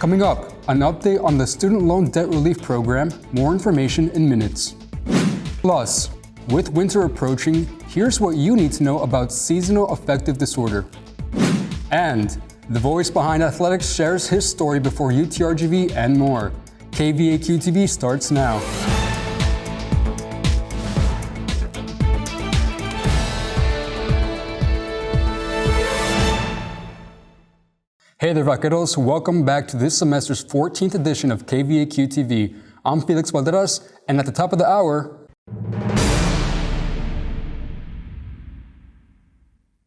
Coming up, an update on the Student Loan Debt Relief Program, more information in minutes. Plus, with winter approaching, here's what you need to know about seasonal affective disorder. And the voice behind athletics shares his story before UTRGV and more. KVAQ-TV starts now. Hey there, vaqueros. Welcome back to this semester's 14th edition of KVAQ-TV. I'm Felix Valderas, and at the top of the hour,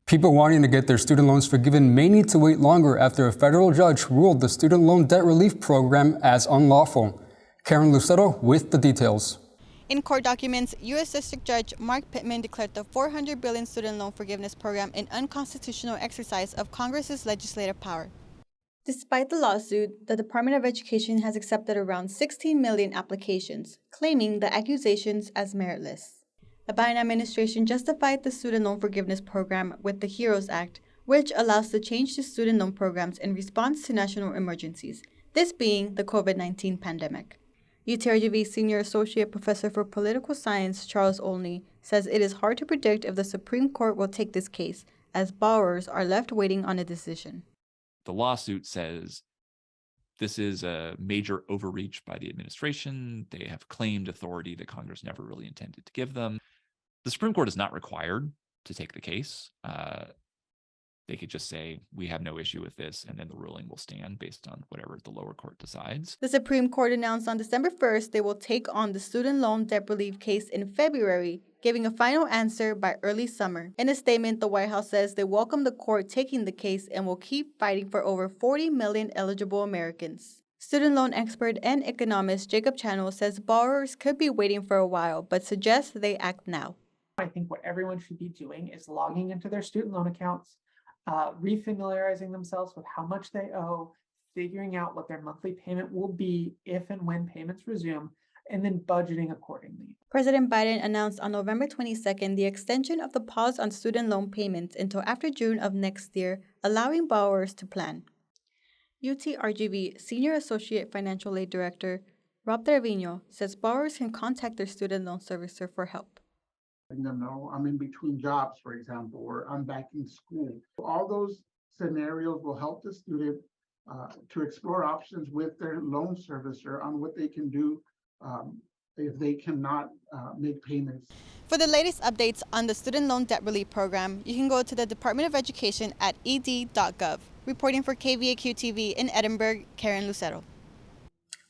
people wanting to get their student loans forgiven may need to wait longer after a federal judge ruled the Student Loan Debt Relief Program as unlawful. Karen Lucero with the details. In court documents, U.S. District Judge Mark Pittman declared the $400 billion student loan forgiveness program an unconstitutional exercise of Congress's legislative power. Despite the lawsuit, the Department of Education has accepted around 16 million applications, claiming the accusations as meritless. The Biden administration justified the student loan forgiveness program with the HEROES Act, which allows the change to student loan programs in response to national emergencies, this being the COVID-19 pandemic. UTRGV Senior Associate Professor for Political Science Charles Olney says it is hard to predict if the Supreme Court will take this case, as borrowers are left waiting on a decision. The lawsuit says this is a major overreach by the administration. They have claimed authority that Congress never really intended to give them. The Supreme Court is not required to take the case. They could just say, we have no issue with this, and then the ruling will stand based on whatever the lower court decides. The Supreme Court announced on December 1st they will take on the student loan debt relief case in February, giving a final answer by early summer. In a statement, the White House says they welcome the court taking the case and will keep fighting for over 40 million eligible Americans. Student loan expert and economist Jacob Channel says borrowers could be waiting for a while, but suggests they act now. I think what everyone should be doing is logging into their student loan accounts, refamiliarizing themselves with how much they owe, figuring out what their monthly payment will be if and when payments resume, and then budgeting accordingly. President Biden announced on November 22nd the extension of the pause on student loan payments until after June of next year, allowing borrowers to plan. UTRGV Senior Associate Financial Aid Director Rob Trevino says borrowers can contact their student loan servicer for help. No, I'm in between jobs, for example, or I'm back in school. All those scenarios will help the student to explore options with their loan servicer on what they can do if they cannot make payments. For the latest updates on the Student Loan Debt Relief Program, you can go to the Department of Education at ed.gov. Reporting for KVAQ-TV in Edinburgh, Karen Lucero.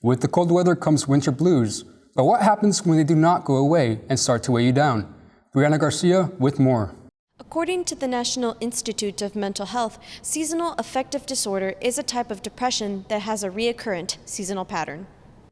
With the cold weather comes winter blues. But what happens when they do not go away and start to weigh you down? Brianna Garcia with more. According to the National Institute of Mental Health, seasonal affective disorder is a type of depression that has a recurrent seasonal pattern.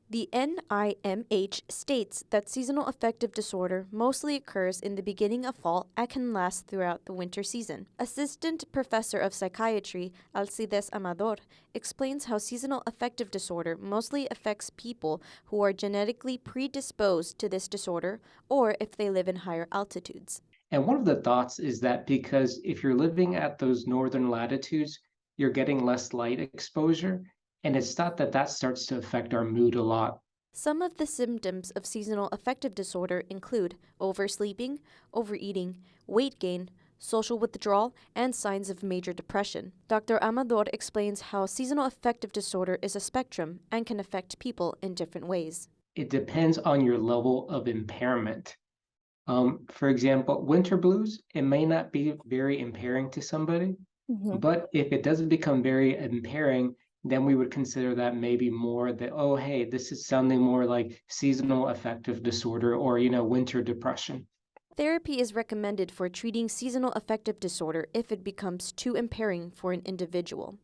The NIMH states that seasonal affective disorder mostly occurs in the beginning of fall and can last throughout the winter season. Assistant Professor of Psychiatry Alcides Amador explains how seasonal affective disorder mostly affects people who are genetically predisposed to this disorder or if they live in higher altitudes. And one of the thoughts is that because if you're living at those northern latitudes, you're getting less light exposure. And it's thought that that starts to affect our mood a lot. Some of the symptoms of seasonal affective disorder include oversleeping, overeating, weight gain, social withdrawal, and signs of major depression. Dr. Amador explains how seasonal affective disorder is a spectrum and can affect people in different ways. It depends on your level of impairment. For example, winter blues, it may not be very impairing to somebody, but if it doesn't become very impairing, then we would consider that maybe more that, oh, hey, this is sounding more like seasonal affective disorder or, winter depression. Therapy is recommended for treating seasonal affective disorder if it becomes too impairing for an individual.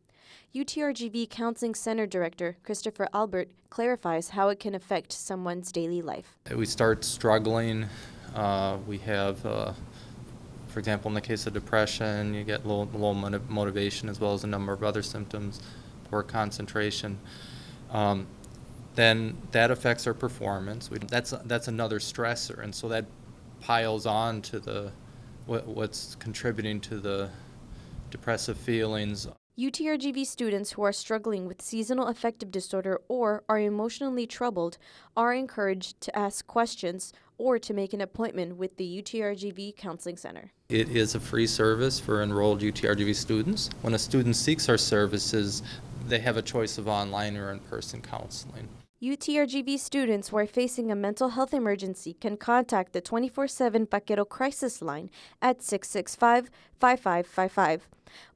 UTRGV Counseling Center Director Christopher Albert clarifies how it can affect someone's daily life. We start struggling. We have, for example, in the case of depression, you get low motivation as well as a number of other symptoms. Poor concentration, then that affects our performance. That's another stressor, and so that piles on to what's contributing to the depressive feelings. UTRGV students who are struggling with seasonal affective disorder or are emotionally troubled are encouraged to ask questions or to make an appointment with the UTRGV Counseling Center. It is a free service for enrolled UTRGV students. When a student seeks our services, they have a choice of online or in-person counseling. UTRGV students who are facing a mental health emergency can contact the 24/7 Paquero Crisis Line at 665-5555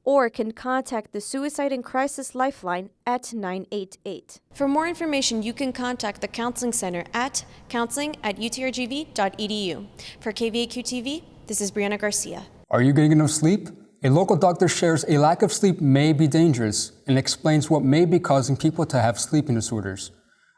or can contact the Suicide and Crisis Lifeline at 988. For more information, you can contact the Counseling Center at counseling@utrgv.edu. For KVAQ-TV, this is Brianna Garcia. Are you getting enough sleep? A local doctor shares a lack of sleep may be dangerous and explains what may be causing people to have sleeping disorders.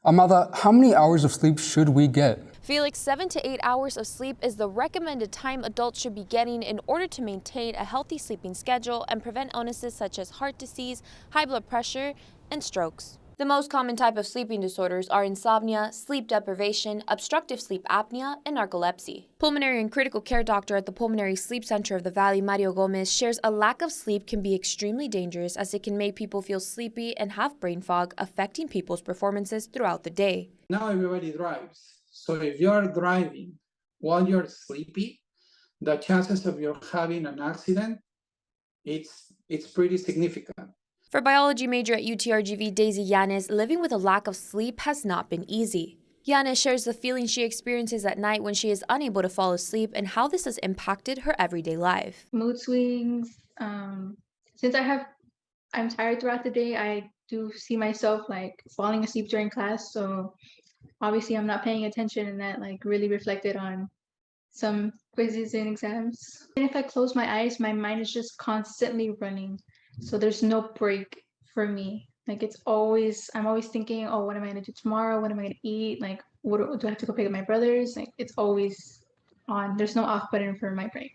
Amada, how many hours of sleep should we get? Felix, 7 to 8 hours of sleep is the recommended time adults should be getting in order to maintain a healthy sleeping schedule and prevent illnesses such as heart disease, high blood pressure, and strokes. The most common type of sleeping disorders are insomnia, sleep deprivation, obstructive sleep apnea, and narcolepsy. Pulmonary and critical care doctor at the Pulmonary Sleep Center of the Valley, Mario Gomez, shares a lack of sleep can be extremely dangerous as it can make people feel sleepy and have brain fog, affecting people's performances throughout the day. Now everybody drives. So if you're driving while you're sleepy, the chances of you having an accident, it's pretty significant. For biology major at UTRGV Daisy Yanes, living with a lack of sleep has not been easy. Yanes shares the feeling she experiences at night when she is unable to fall asleep and how this has impacted her everyday life. Mood swings. Since I'm tired throughout the day, I do see myself like falling asleep during class. So obviously I'm not paying attention, and that like really reflected on some quizzes and exams. And if I close my eyes, my mind is just constantly running. So there's no break for me. Like I'm always thinking, oh, what am I gonna do tomorrow? What am I gonna eat? Like, what do I have to go pick up my brothers? Like, it's always on. There's no off button for my brain.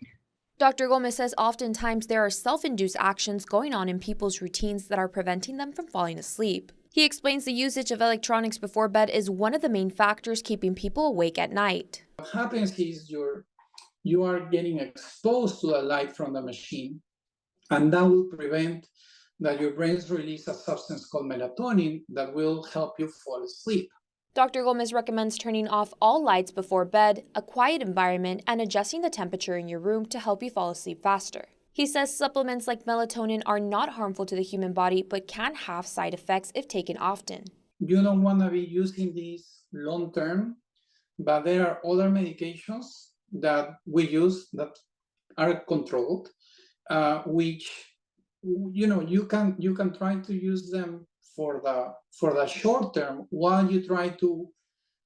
Dr. Gomez says oftentimes there are self-induced actions going on in people's routines that are preventing them from falling asleep. He explains the usage of electronics before bed is one of the main factors keeping people awake at night. What happens is you are getting exposed to the light from the machine, and that will prevent that your brains release a substance called melatonin that will help you fall asleep. Dr. Gomez recommends turning off all lights before bed, a quiet environment, and adjusting the temperature in your room to help you fall asleep faster. He says supplements like melatonin are not harmful to the human body, but can have side effects if taken often. You don't want to be using these long term, but there are other medications that we use that are controlled, which you can try to use them for the short term while you try to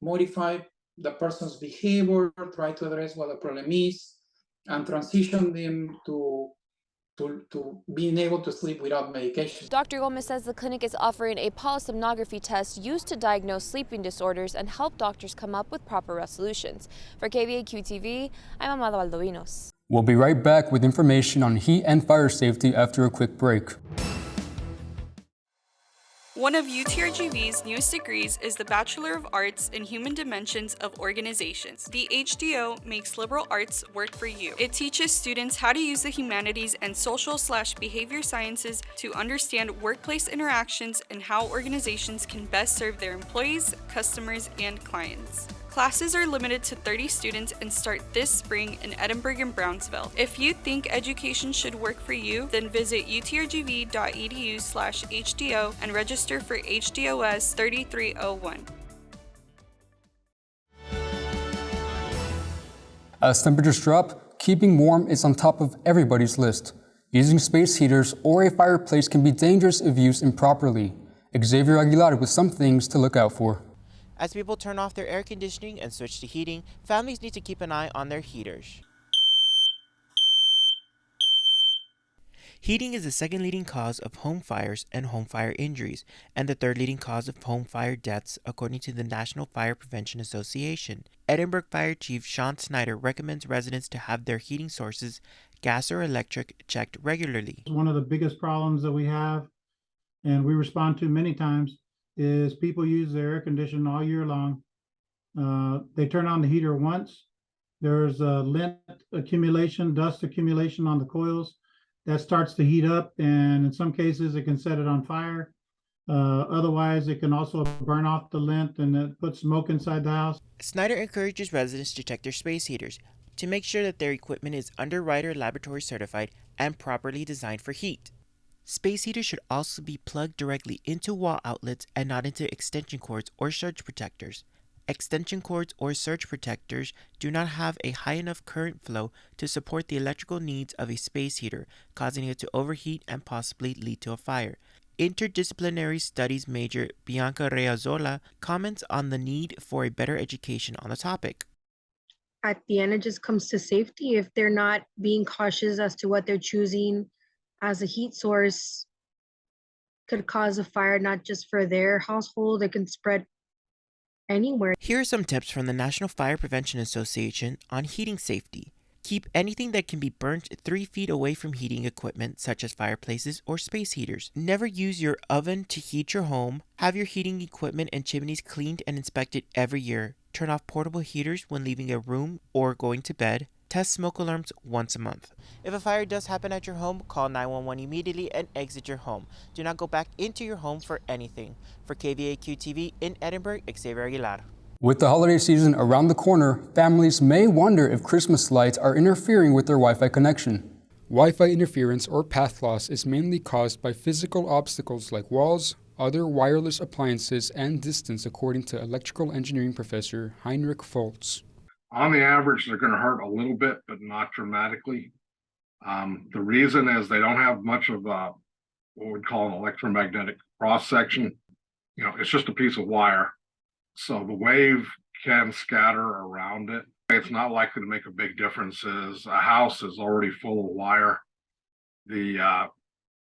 modify the person's behavior, try to address what the problem is, and transition them to being able to sleep without medication. Dr. Gomez says the clinic is offering a polysomnography test used to diagnose sleeping disorders and help doctors come up with proper resolutions. For KVAQ-TV, I'm Amada Valdovinos. We'll be right back with information on heat and fire safety after a quick break. One of UTRGV's newest degrees is the Bachelor of Arts in Human Dimensions of Organizations. The HDO makes liberal arts work for you. It teaches students how to use the humanities and social/behavior sciences to understand workplace interactions and how organizations can best serve their employees, customers, and clients. Classes are limited to 30 students and start this spring in Edinburgh and Brownsville. If you think education should work for you, then visit utrgv.edu/HDO and register for HDOS 3301. As temperatures drop, keeping warm is on top of everybody's list. Using space heaters or a fireplace can be dangerous if used improperly. Xavier Aguilar with some things to look out for. As people turn off their air conditioning and switch to heating, families need to keep an eye on their heaters. Heating is the second leading cause of home fires and home fire injuries, and the third leading cause of home fire deaths, according to the National Fire Prevention Association. Edinburgh Fire Chief Sean Snyder recommends residents to have their heating sources, gas or electric, checked regularly. One of the biggest problems that we have, and we respond to many times, is people use their air conditioning all year long. They turn on the heater once. There's lint accumulation, dust accumulation on the coils. that starts to heat up, and in some cases it can set it on fire. Otherwise, it can also burn off the lint and it puts smoke inside the house. Snyder encourages residents to check their space heaters to make sure that their equipment is Underwriter Laboratory certified and properly designed for heat. Space heaters should also be plugged directly into wall outlets and not into extension cords or surge protectors. Extension cords or surge protectors do not have a high enough current flow to support the electrical needs of a space heater, causing it to overheat and possibly lead to a fire. Interdisciplinary Studies major Bianca Reazola comments on the need for a better education on the topic. At the end, it just comes to safety. If they're not being cautious as to what they're choosing as a heat source, could cause a fire not just for their household, it can spread anywhere. Here are some tips from the National Fire Prevention Association on heating safety. Keep anything that can be burnt 3 feet away from heating equipment such as fireplaces or space heaters. Never use your oven to heat your home. Have your heating equipment and chimneys cleaned and inspected every year. Turn off portable heaters when leaving a room or going to bed. Test smoke alarms once a month. If a fire does happen at your home, call 911 immediately and exit your home. Do not go back into your home for anything. For KVAQ-TV in Edinburgh, Xavier Aguilar. With the holiday season around the corner, families may wonder if Christmas lights are interfering with their Wi-Fi connection. Wi-Fi interference or path loss is mainly caused by physical obstacles like walls, other wireless appliances, and distance, according to electrical engineering professor Heinrich Foltz. On the average, they're going to hurt a little bit, but not dramatically. The reason is they don't have much of what we'd call an electromagnetic cross-section. It's just a piece of wire. So the wave can scatter around it. It's not likely to make a big difference as a house is already full of wire. The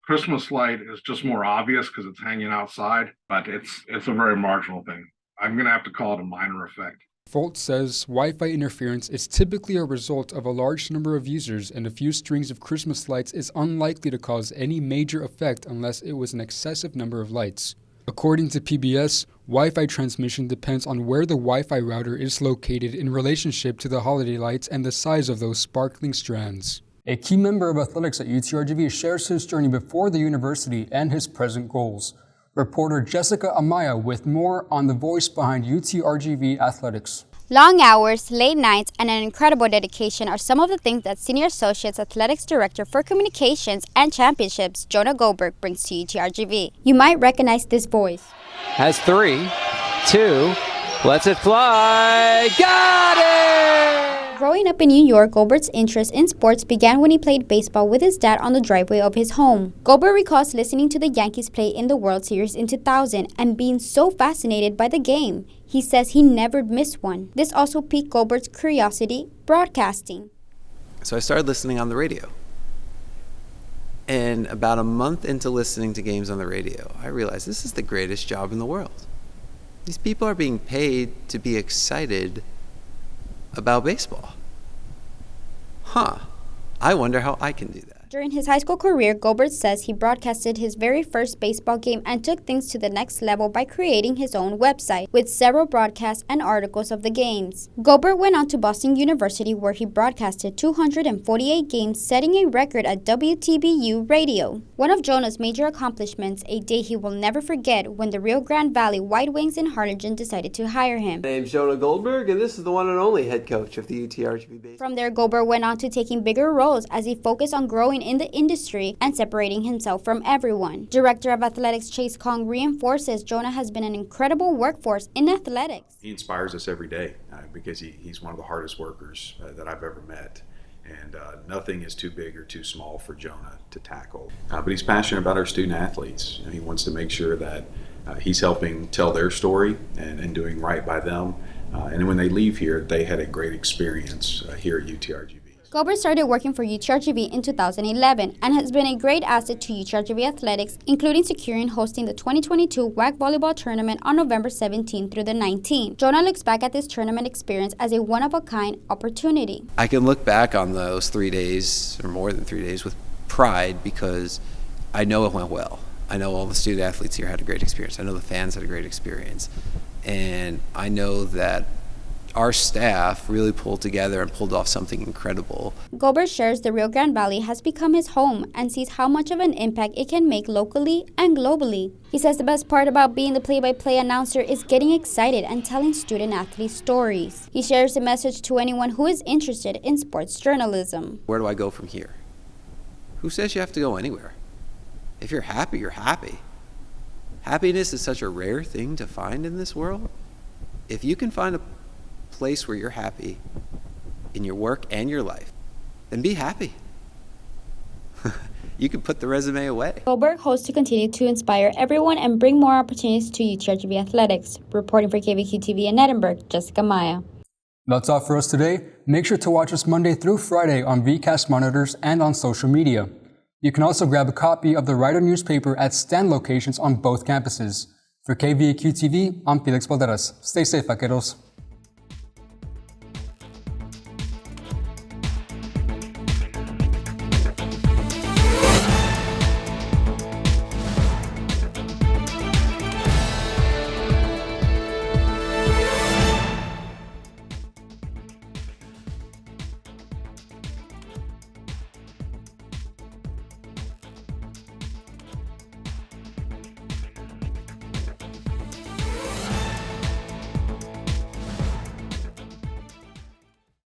Christmas light is just more obvious because it's hanging outside, but it's a very marginal thing. I'm going to have to call it a minor effect. Foltz says Wi-Fi interference is typically a result of a large number of users, and a few strings of Christmas lights is unlikely to cause any major effect unless it was an excessive number of lights. According to PBS, Wi-Fi transmission depends on where the Wi-Fi router is located in relationship to the holiday lights and the size of those sparkling strands. A key member of athletics at UTRGV shares his journey before the university and his present goals. Reporter Jessica Amaya with more on the voice behind UTRGV Athletics. Long hours, late nights, and an incredible dedication are some of the things that Senior Associates Athletics Director for Communications and Championships, Jonah Goldberg, brings to UTRGV. You might recognize this voice. Has 3, 2, lets it fly, got it! Growing up in New York, Goldberg's interest in sports began when he played baseball with his dad on the driveway of his home. Goldberg recalls listening to the Yankees play in the World Series in 2000 and being so fascinated by the game. He says he never missed one. This also piqued Goldberg's curiosity, broadcasting. So I started listening on the radio. And about a month into listening to games on the radio, I realized this is the greatest job in the world. These people are being paid to be excited about baseball. I wonder how I can do that. During his high school career, Goldberg says he broadcasted his very first baseball game and took things to the next level by creating his own website with several broadcasts and articles of the games. Goldberg went on to Boston University, where he broadcasted 248 games, setting a record at WTBU radio. One of Jonah's major accomplishments, a day he will never forget, when the Rio Grande Valley White Wings in Harlingen decided to hire him. My name's Jonah Goldberg, and this is the one and only head coach of the UTRGV baseball. From there, Goldberg went on to taking bigger roles as he focused on growing in the industry and separating himself from everyone. Director of Athletics Chase Kong reinforces Jonah has been an incredible workforce in athletics. He inspires us every day because he's one of the hardest workers that I've ever met. And nothing is too big or too small for Jonah to tackle. But he's passionate about our student athletes. And he wants to make sure that he's helping tell their story and doing right by them. And when they leave here, they had a great experience here at UTRGV. Goldberg started working for UTRGV in 2011 and has been a great asset to UTRGV Athletics, including securing hosting the 2022 WAC Volleyball Tournament on November 17 through the 19th. Jonah looks back at this tournament experience as a one-of-a-kind opportunity. I can look back on those 3 days, or more than 3 days, with pride because I know it went well. I know all the student athletes here had a great experience. I know the fans had a great experience. And I know that our staff really pulled together and pulled off something incredible. Goldberg shares the Rio Grande Valley has become his home and sees how much of an impact it can make locally and globally. He says the best part about being the play-by-play announcer is getting excited and telling student-athlete stories. He shares the message to anyone who is interested in sports journalism. Where do I go from here? Who says you have to go anywhere? If you're happy, you're happy. Happiness is such a rare thing to find in this world. If you can find a place where you're happy in your work and your life, then be happy. You can put the resume away. Goldberg hopes to continue to inspire everyone and bring more opportunities to UTRGV Athletics. Reporting for KVAQ-TV in Edinburgh, Jessica Maya. That's all for us today. Make sure to watch us Monday through Friday on VCast monitors and on social media. You can also grab a copy of the Rider newspaper at stand locations on both campuses. For KVAQ-TV, I'm Felix Valderas. Stay safe, vaqueros.